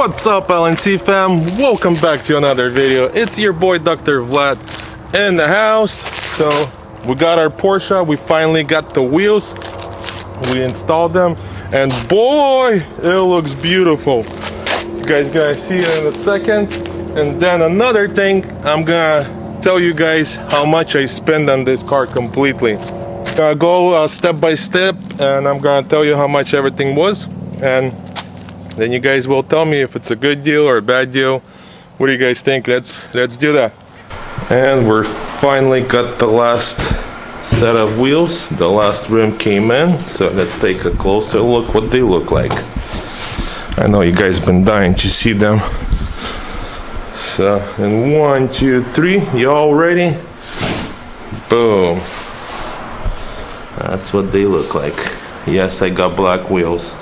What's up, LNC fam? Welcome back to another video. It's your boy Dr. Vlad in the house. So we got our Porsche. We finally got the wheels. We installed them, and boy, it looks beautiful. You guys gonna see it in a second. And then another thing, I'm gonna tell you guys how much I spend on this car completely. I'm gonna go step by step, and I'm gonna tell you how much everything was, and then you guys will tell me if it's a good deal or a bad deal. What do you guys think? Let's do that. And we're finally got the last set of wheels. The last rim came in, so let's take a closer look what they look like. I know you guys been dying to see them. So in 1, 2, 3, you all ready? Boom. That's what they look like. Yes, I got black wheels.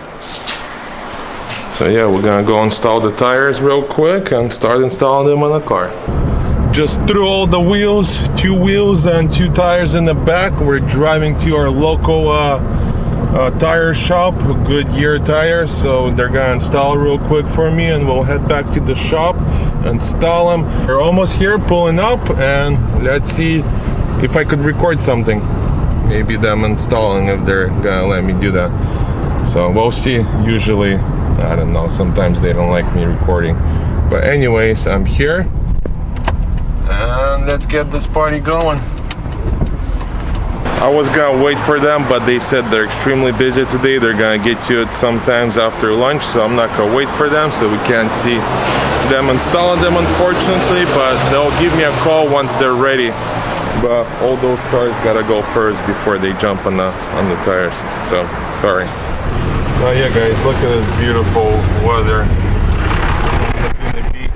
So yeah, we're gonna go install the tires real quick and start installing them on the car. Just threw all the wheels, 2 wheels and 2 tires in the back. We're driving to our local tire shop, Goodyear tires. So they're gonna install real quick for me, and we'll head back to the shop, install them. We're almost here, pulling up, and let's see if I could record something. Maybe them installing, if they're gonna let me do that. So we'll see. Usually, I don't know, sometimes they don't like me recording. But anyways, I'm here, and let's get this party going. I was gonna wait for them, but they said they're extremely busy today. They're gonna get to it sometimes after lunch, so I'm not gonna wait for them, so we can't see them installing them, unfortunately, but they'll give me a call once they're ready. But all those cars gotta go first before they jump on the tires, so sorry. Oh yeah, guys, look at this beautiful weather. Laguna Beach.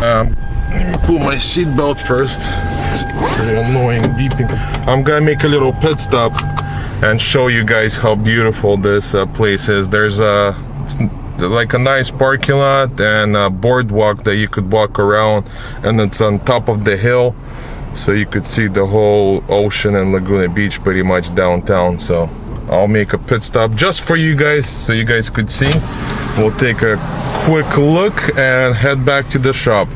Let me pull my seatbelt first. It's pretty annoying beeping. I'm gonna make a little pit stop and show you guys how beautiful this place is. There's like a nice parking lot and a boardwalk that you could walk around, and it's on top of the hill, so you could see the whole ocean and Laguna Beach pretty much downtown. So I'll make a pit stop just for you guys, so you guys could see. We'll take a quick look and head back to the shop.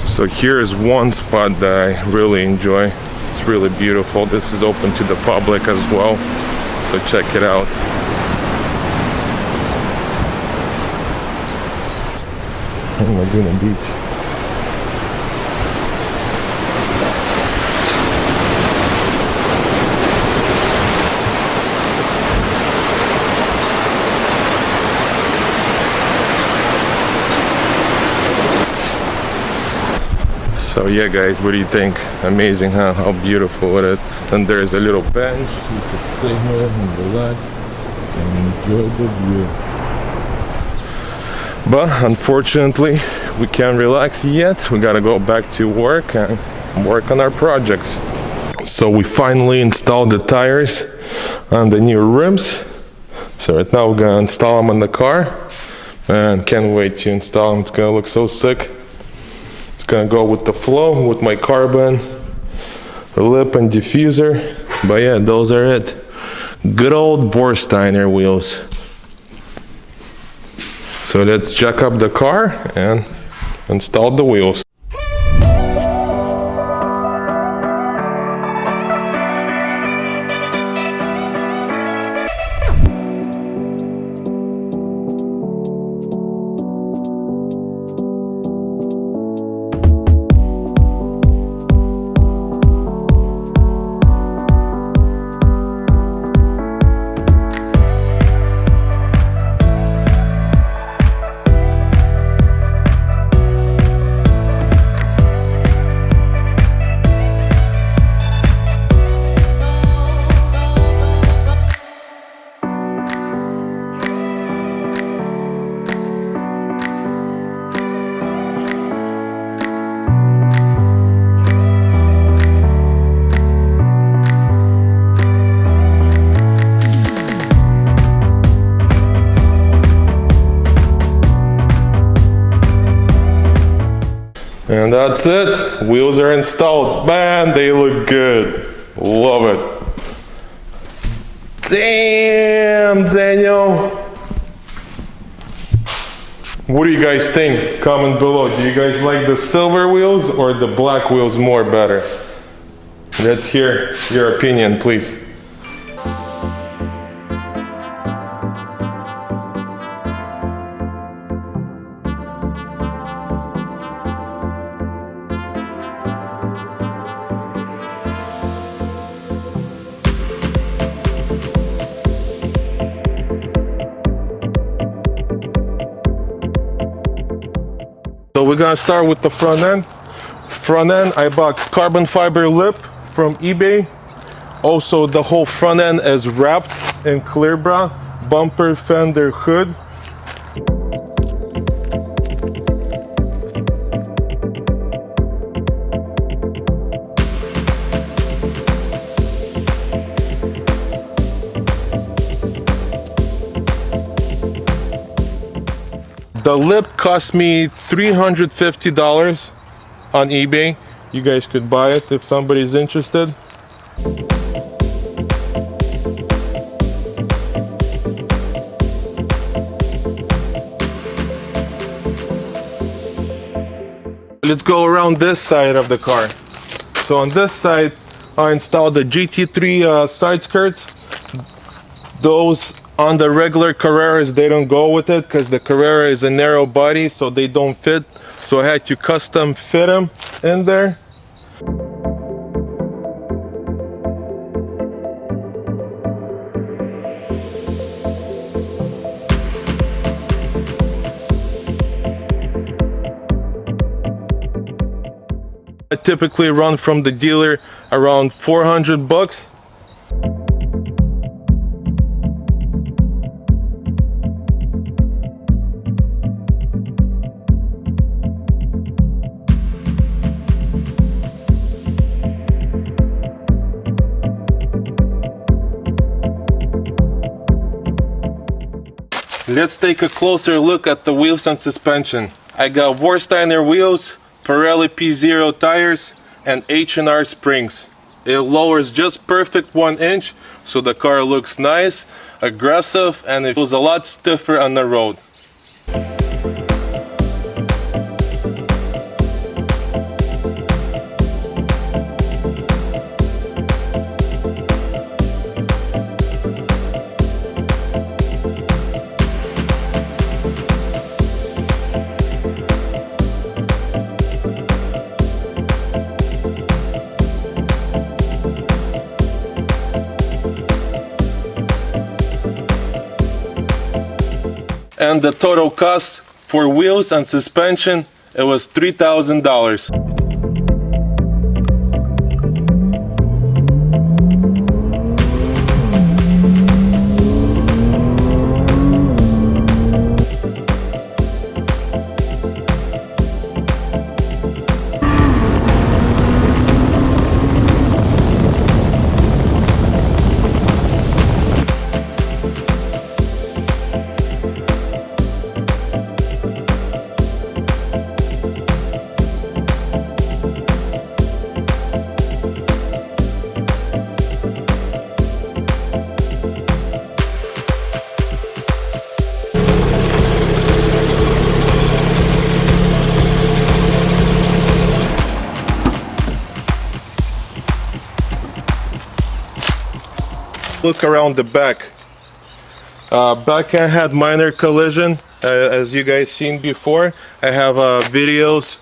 So here's one spot that I really enjoy. It's really beautiful. This is open to the public as well, so check it out. Laguna Beach. So yeah, guys, what do you think? Amazing, huh? How beautiful it is. And there's a little bench. You could sit here and relax and enjoy the view. But unfortunately, we can't relax yet. We gotta go back to work and work on our projects. So we finally installed the tires on the new rims. So right now we're gonna install them on the car, and can't wait to install them. It's gonna look so sick. It's gonna go with the flow, with my carbon, the lip and diffuser. But yeah, those are it. Good old Vorsteiner wheels. So let's jack up the car and install the wheels. And that's it. Wheels are installed. Man, they look good. Love it. Damn, Daniel. What do you guys think? Comment below. Do you guys like the silver wheels or the black wheels more better? Let's hear your opinion, please. So we're gonna start with the front end. Front end, I bought carbon fiber lip from eBay. Also, the whole front end is wrapped in clear brown. Bumper, fender, hood. The lip cost me $350 on eBay. You guys could buy it if somebody's interested. Let's go around this side of the car. So on this side, I installed the GT3 side skirts. Those on the regular Carreras, they don't go with it because the Carrera is a narrow body, so they don't fit. So I had to custom fit them in there. I typically run from the dealer around 400 bucks. Let's take a closer look at the wheels and suspension. I got Vorsteiner wheels, Pirelli P0 tires, and H&R springs. It lowers just perfect 1 inch, so the car looks nice, aggressive, and it feels a lot stiffer on the road. And the total cost for wheels and suspension, it was $3,000. Look around the back. Back end had minor collision, as you guys seen before. I have videos,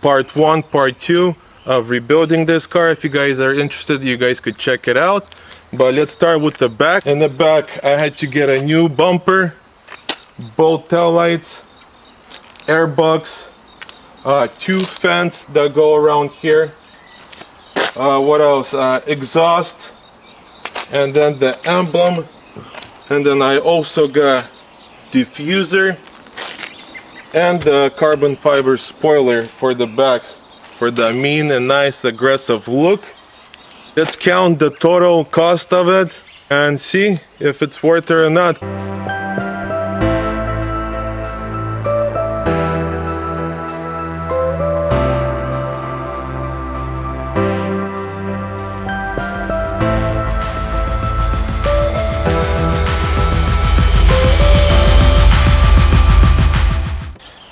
part 1, part 2 of rebuilding this car. If you guys are interested, you guys could check it out. But let's start with the back. In the back, I had to get a new bumper, both tail lights, airbox, 2 fans that go around here. What else? Exhaust. And then the emblem, and then I also got diffuser and the carbon fiber spoiler for the back for the mean and nice aggressive look. Let's count the total cost of it and see if it's worth it or not.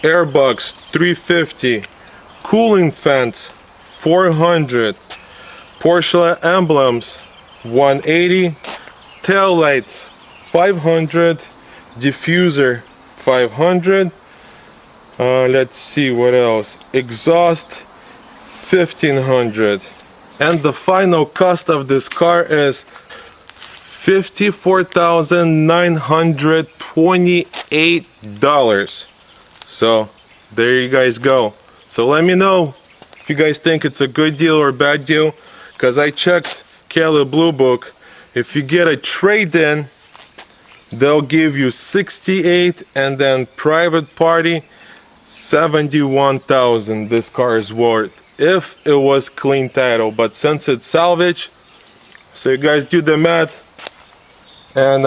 airbox 350, cooling fans 400, Porsche emblems 180, tail lights 500, diffuser 500. Let's see what else. Exhaust 1500. And the final cost of this car is $54,928. So there you guys go. So let me know if you guys think it's a good deal or bad deal, because I checked Cali Blue Book. If you get a trade-in, they'll give you 68, and then private party 71,000 this car is worth if it was clean title. But since it's salvage, so you guys do the math, and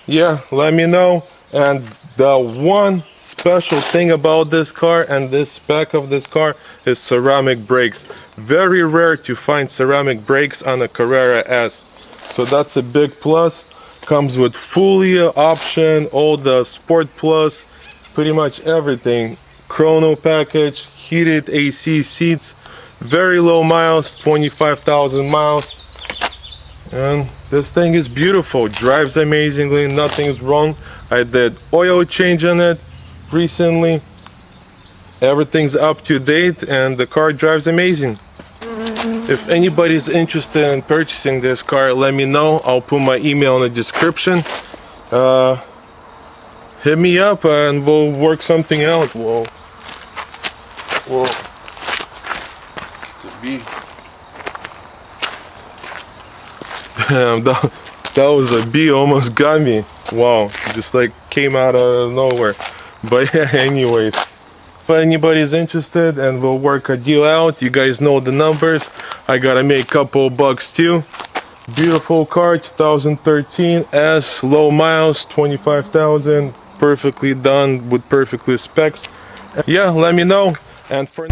yeah, let me know. And the one special thing about this car and this spec of this car is ceramic brakes. Very rare to find ceramic brakes on a Carrera S, so that's a big plus. Comes with fully option, all the Sport Plus, pretty much everything. Chrono package, heated AC seats, very low miles, 25,000 miles. And this thing is beautiful, drives amazingly, nothing's wrong. I did oil change on it recently. Everything's up to date and the car drives amazing. If anybody's interested in purchasing this car, let me know. I'll put my email in the description. Hit me up and we'll work something out. Damn, that was a bee, almost got me. Wow, just like came out of nowhere. But yeah, anyways, if anybody's interested and we'll work a deal out, you guys know the numbers. I gotta make a couple bucks too. Beautiful car, 2013 S, low miles, 25,000, perfectly done with perfectly specs. Yeah, let me know. And for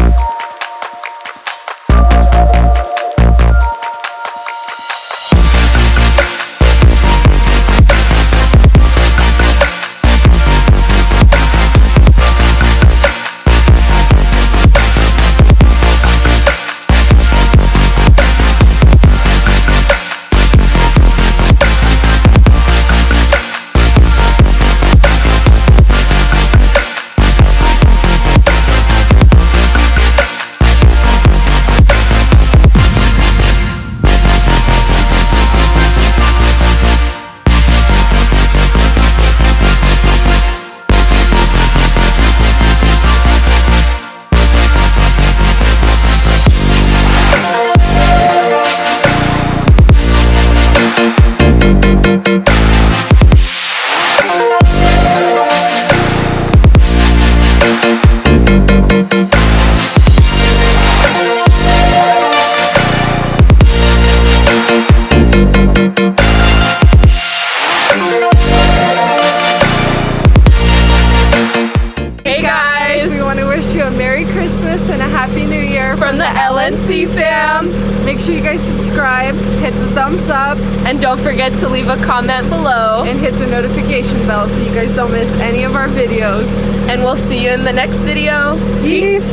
and a Happy New Year from the LNC fam. Make sure you guys subscribe, hit the thumbs up, and don't forget to leave a comment below. And hit the notification bell so you guys don't miss any of our videos. And we'll see you in the next video. Peace.